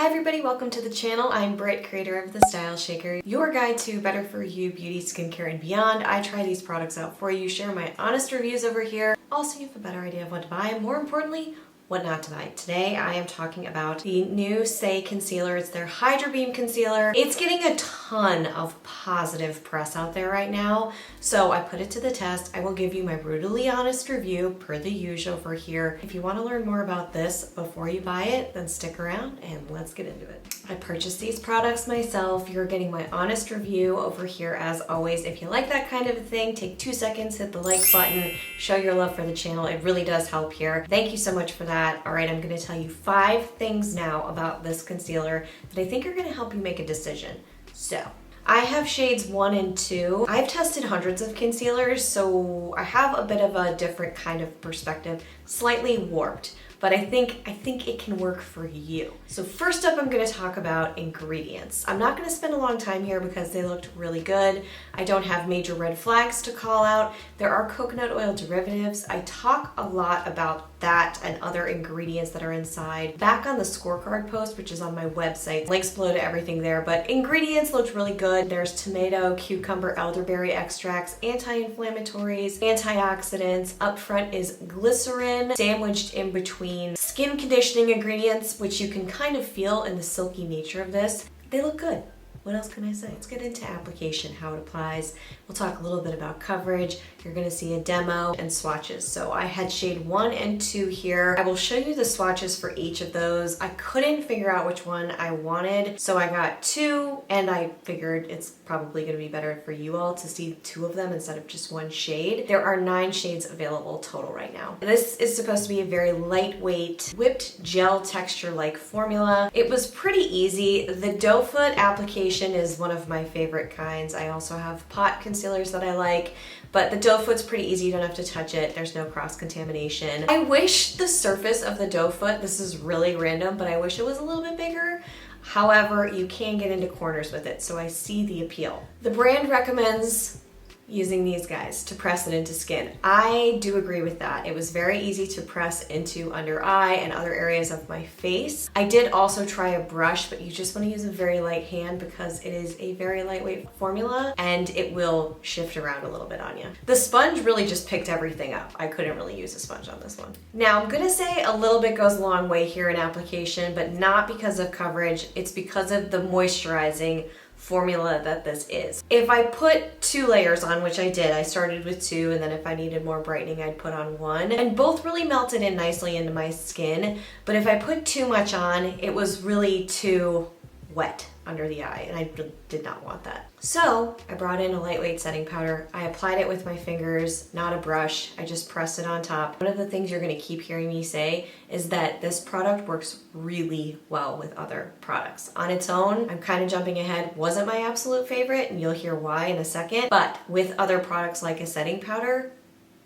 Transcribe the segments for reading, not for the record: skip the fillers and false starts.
Hi everybody, welcome to the channel. I'm Britt, creator of The Style Shaker, your guide to better for you beauty, skincare, and beyond. I try these products out for you, share my honest reviews over here. Also, you have a better idea of what to buy, and more importantly, what not to buy. Today, I am talking about the new SAIE concealer. It's their HYDRABEAM concealer. It's getting a ton of positive press out there right now, so I put it to the test. I will give you my brutally honest review per the usual over here. If you want to learn more about this before you buy it, then stick around and let's get into it. I purchased these products myself. You're getting my honest review over here as always. If you like that kind of a thing, take 2 seconds, hit the like button, show your love for the channel. It really does help here. Thank you so much for that. All right, I'm going to tell you 5 things now about this concealer that I think are going to help you make a decision. So, I have shades 1 and 2. I've tested hundreds of concealers, so I have a bit of a different kind of perspective, slightly warped, but I think it can work for you. So first up, I'm going to talk about ingredients. I'm not going to spend a long time here because they looked really good. I don't have major red flags to call out. There are coconut oil derivatives. I talk a lot about that and other ingredients that are inside back on the scorecard post, which is on my website. Links below to everything there, but ingredients looked really good. There's tomato, cucumber, elderberry extracts, anti-inflammatories, antioxidants. Up front is glycerin, sandwiched in between skin conditioning ingredients, which you can kind of feel in the silky nature of this. They look good. What else can I say? Let's get into application, how it applies. We'll talk a little bit about coverage. You're gonna see a demo and swatches. So I had shade 1 and 2 here. I will show you the swatches for each of those. I couldn't figure out which one I wanted, so I got 2, and I figured it's probably gonna be better for you all to see 2 of them instead of just 1 shade. There are 9 shades available total right now. This is supposed to be a very lightweight, whipped gel texture-like formula. It was pretty easy. The doe foot application is one of my favorite kinds. I also have pot concealers that I like, but the doe foot's pretty easy. You don't have to touch it. There's no cross-contamination. I wish the surface of the doe foot, this is really random, but I wish it was a little bit bigger. However, you can get into corners with it, so I see the appeal. The brand recommends using these guys to press it into skin. I do agree with that. It was very easy to press into under eye and other areas of my face. I did also try a brush, but you just want to use a very light hand because it is a very lightweight formula and it will shift around a little bit on you. The sponge really just picked everything up. I couldn't really use a sponge on this one. Now I'm gonna say a little bit goes a long way here in application, but not because of coverage. It's because of the moisturizing formula that this is. If I put 2 layers on, which I did, I started with 2, and then if I needed more brightening, I'd put on 1, and both really melted in nicely into my skin. But if I put too much on, it was really too wet under the eye, and I did not want that. So I brought in a lightweight setting powder. I applied it with my fingers, not a brush. I just pressed it on top. One of the things you're gonna keep hearing me say is that this product works really well with other products. On its own, I'm kind of jumping ahead, wasn't my absolute favorite, and you'll hear why in a second, but with other products like a setting powder,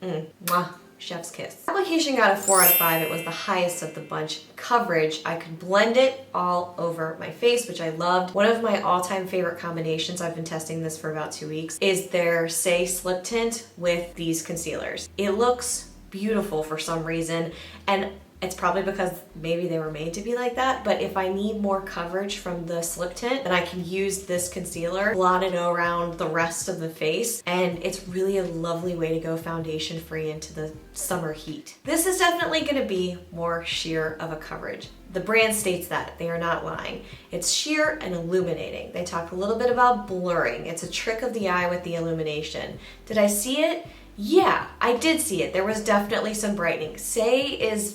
mwah. Chef's kiss. Application got a 4 out of 5. It was the highest of the bunch. Coverage, I could blend it all over my face, which I loved. One of my all-time favorite combinations, I've been testing this for about 2 weeks, is their SAIE Slip Tint with these concealers. It looks beautiful for some reason, and it's probably because maybe they were made to be like that, but if I need more coverage from the slip tint, then I can use this concealer, blot it around the rest of the face, and it's really a lovely way to go foundation free into the summer heat. This is definitely gonna be more sheer of a coverage. The brand states that, they are not lying. It's sheer and illuminating. They talk a little bit about blurring. It's a trick of the eye with the illumination. Did I see it? Yeah, I did see it. There was definitely some brightening. SAIE is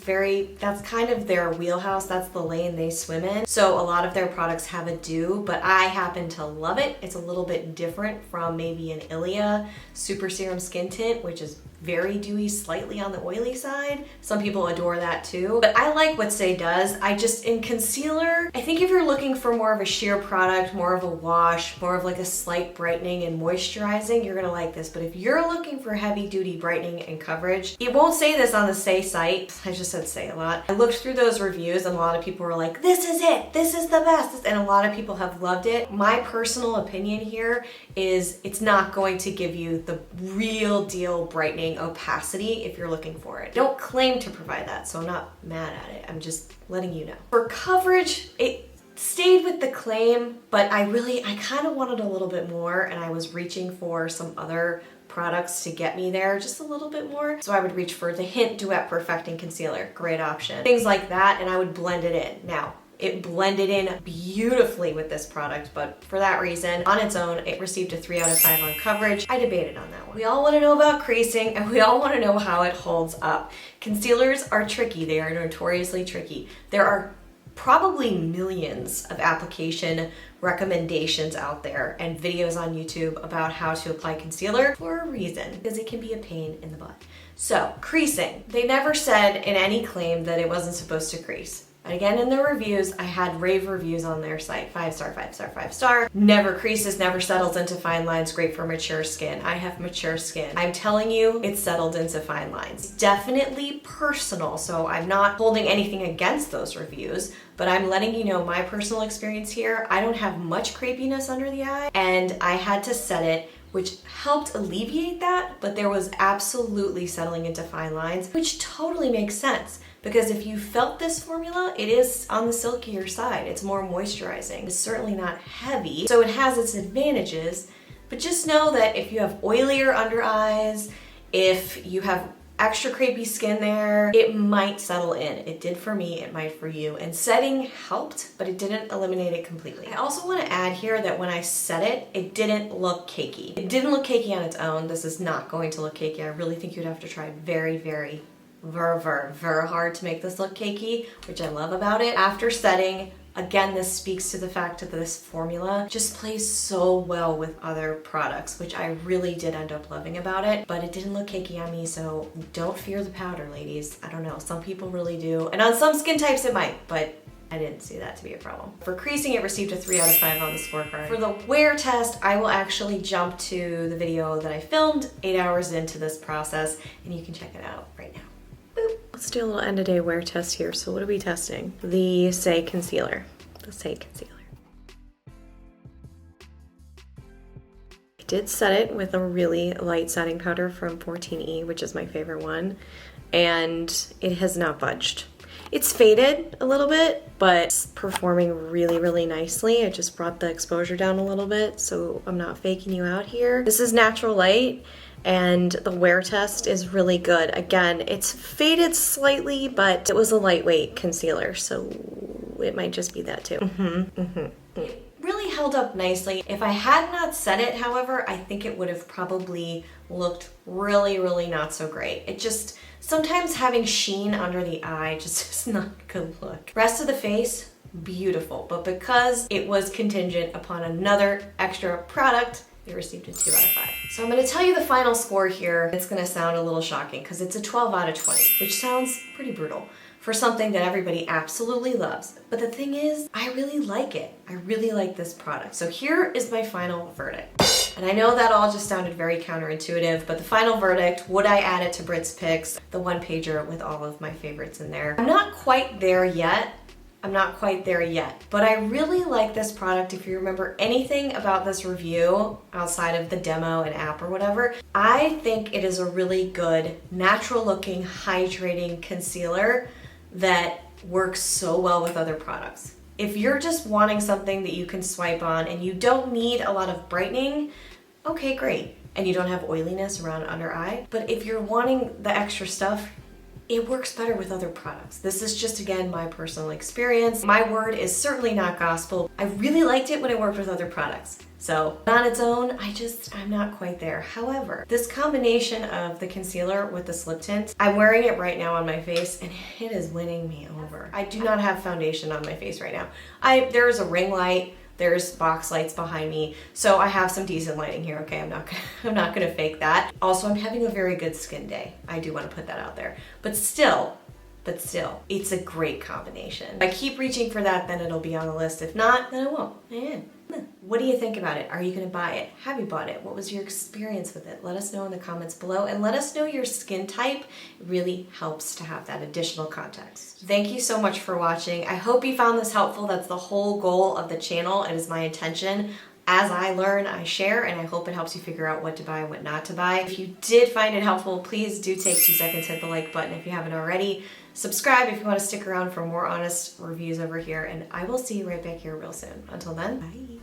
that's kind of their wheelhouse. That's the lane they swim in. So a lot of their products have a dew, but I happen to love it. It's a little bit different from maybe an Ilia Super Serum Skin Tint, which is very dewy, slightly on the oily side. Some people adore that too, but I like what SAIE does. In concealer, I think if you're looking for more of a sheer product, more of a wash, more of like a slight brightening and moisturizing, you're gonna like this. But if you're looking for heavy duty brightening and coverage, it won't say this on the SAIE site. I just said SAIE a lot. I looked through those reviews and a lot of people were like, this is it, this is the best. And a lot of people have loved it. My personal opinion here is it's not going to give you the real deal brightening opacity if you're looking for it. Don't claim to provide that, so I'm not mad at it. I'm just letting you know. For coverage, stayed with the claim, but I kind of wanted a little bit more, and I was reaching for some other products to get me there just a little bit more. So I would reach for the Hint Duet Perfecting Concealer, great option. Things like that, and I would blend it in. Now, it blended in beautifully with this product, but for that reason, on its own, it received a 3 out of 5 on coverage. I debated on that one. We all want to know about creasing, and we all want to know how it holds up. Concealers are tricky. They are notoriously tricky. There are probably millions of application recommendations out there and videos on YouTube about how to apply concealer for a reason, because it can be a pain in the butt. So, creasing. They never said in any claim that it wasn't supposed to crease. And again, in the reviews, I had rave reviews on their site. 5 star, 5 star, 5 star. Never creases, never settles into fine lines, great for mature skin. I have mature skin. I'm telling you, it's settled into fine lines. Definitely personal, so I'm not holding anything against those reviews, but I'm letting you know my personal experience here. I don't have much crepiness under the eye, and I had to set it, which helped alleviate that, but there was absolutely settling into fine lines, which totally makes sense. Because if you felt this formula, it is on the silkier side. It's more moisturizing. It's certainly not heavy, so it has its advantages. But just know that if you have oilier under eyes, if you have extra crepey skin there, it might settle in. It did for me, it might for you. And setting helped, but it didn't eliminate it completely. I also want to add here that when I set it, it didn't look cakey. It didn't look cakey on its own. This is not going to look cakey. I really think you'd have to try very, very hard to make this look cakey, which I love about it. After setting, again, this speaks to the fact that this formula just plays so well with other products, which I really did end up loving about it, but it didn't look cakey on me, so don't fear the powder, ladies. I don't know, some people really do, and on some skin types it might, but I didn't see that to be a problem. For creasing, it received a 3 out of 5 on the scorecard. For the wear test, I will actually jump to the video that I filmed 8 hours into this process, and you can check it out right now. Boop. Let's do a little end of day wear test here. So what are we testing? The SAIE concealer. The SAIE concealer. I did set it with a really light setting powder from 14E, which is my favorite one, and it has not budged. It's faded a little bit, but it's performing really, really nicely. I just brought the exposure down a little bit, so I'm not faking you out here. This is natural light, and the wear test is really good. Again, it's faded slightly, but it was a lightweight concealer, so it might just be that too. It really held up nicely. If I had not set it, however, I think it would have probably looked really, really not so great. It just, sometimes having sheen under the eye just is not a good look. Rest of the face, beautiful, but because it was contingent upon another extra product, it received a 2 out of 5. So I'm going to tell you the final score here. It's going to sound a little shocking because it's a 12 out of 20, which sounds pretty brutal for something that everybody absolutely loves. But the thing is, I really like it. I really like this product. So here is my final verdict. And I know that all just sounded very counterintuitive, but the final verdict, would I add it to Britt's picks, the one pager with all of my favorites in there? I'm not quite there yet. But I really like this product. If you remember anything about this review outside of the demo and app or whatever, I think it is a really good, natural looking, hydrating concealer that works so well with other products. If you're just wanting something that you can swipe on and you don't need a lot of brightening, okay, great. And you don't have oiliness around under eye. But if you're wanting the extra stuff, it works better with other products. This is just, again, my personal experience. My word is certainly not gospel. I really liked it when it worked with other products. So on its own, I'm not quite there. However, this combination of the concealer with the slip tint, I'm wearing it right now on my face and it is winning me over. I do not have foundation on my face right now. There is a ring light. There's box lights behind me, so I have some decent lighting here, okay? I'm not gonna fake that. Also, I'm having a very good skin day. I do wanna put that out there. But still, it's a great combination. If I keep reaching for that, then it'll be on the list. If not, then it won't. What do you think about it? Are you gonna buy it? Have you bought it? What was your experience with it? Let us know in the comments below, and let us know your skin type. It really helps to have that additional context. Thank you so much for watching. I hope you found this helpful. That's the whole goal of the channel. It is my intention. As I learn, I share, and I hope it helps you figure out what to buy and what not to buy. If you did find it helpful, please do take 2 seconds, hit the like button if you haven't already. Subscribe if you want to stick around for more honest reviews over here, and I will see you right back here real soon. Until then, bye.